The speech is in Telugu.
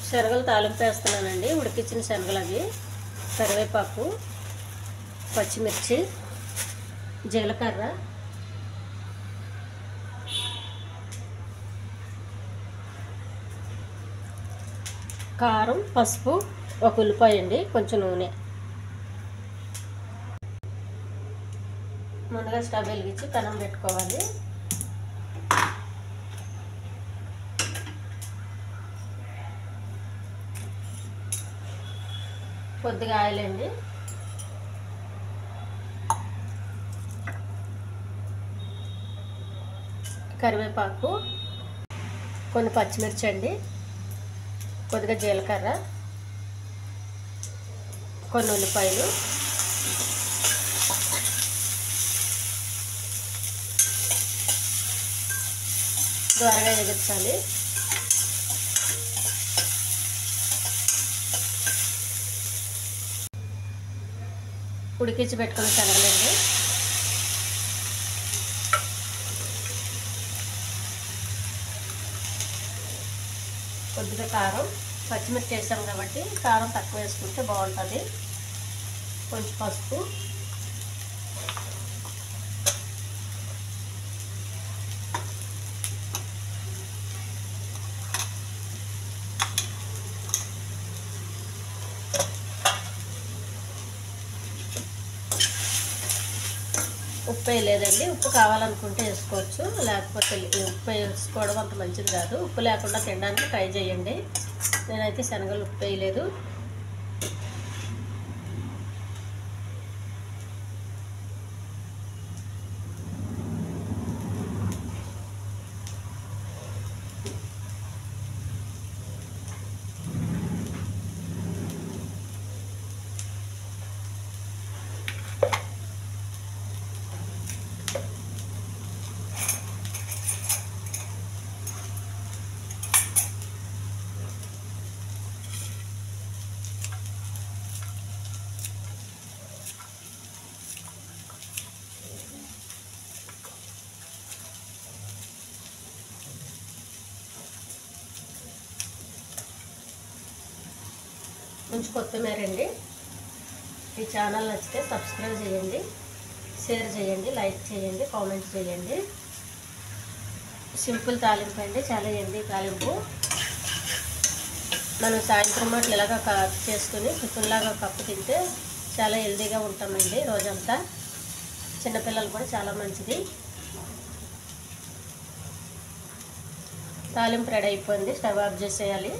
శనగలు తాలింపు వేస్తున్నానండి. ఉడికించిన శనగలు అవి, కరివేపాకు, పచ్చిమిర్చి, జీలకర్ర, కారం, పసుపు, ఒక ఉల్లిపాయ అండి, కొంచెం నూనె. ముందుగా స్టవ్ వెలిగించి పెనం పెట్టుకోవాలి. కొద్దిగా ఆయిల్ అండి, కరివేపాకు, కొన్ని పచ్చిమిర్చి అండి, కొద్దిగా జీలకర్ర, కొన్ని ఉల్లిపాయలు, దోరగా ఎగించాలి. ఉడికించి పెట్టుకున్న శనగలండి, కొద్దిగా కారం, పచ్చిమిర్చి వేసాం కాబట్టి కారం తక్కువ వేసుకుంటే బాగుంటుంది. కొంచెం పసుపు, ఉప్పు వేయలేదండి. ఉప్పు కావాలనుకుంటే వేసుకోవచ్చు, లేకపోతే ఉప్పు వేసుకోవడం అంత మంచిది కాదు. ఉప్పు లేకుండా తినడానికి ట్రై చేయండి. నేనైతే శనగలు ఉప్పు వేయలేదు. కొంచెం కొత్తిమీర అండి. ఈ ఛానల్ నచ్చితే సబ్స్క్రైబ్ చేయండి, షేర్ చేయండి, లైక్ చేయండి, కామెంట్ చేయండి. సింపుల్ తాలింపు అండి, చాలా హెల్దీ తాలింపు. మనం సాయంత్రం మాటలు ఇలాగ చేసుకుని టిఫిన్లాగా కప్పు తింటే చాలా హెల్దీగా ఉంటామండి రోజంతా. చిన్నపిల్లలు కూడా చాలా మంచిది. తాలింపు రెడీ అయిపోయింది. స్టవ్ ఆఫ్ చేసేయాలి.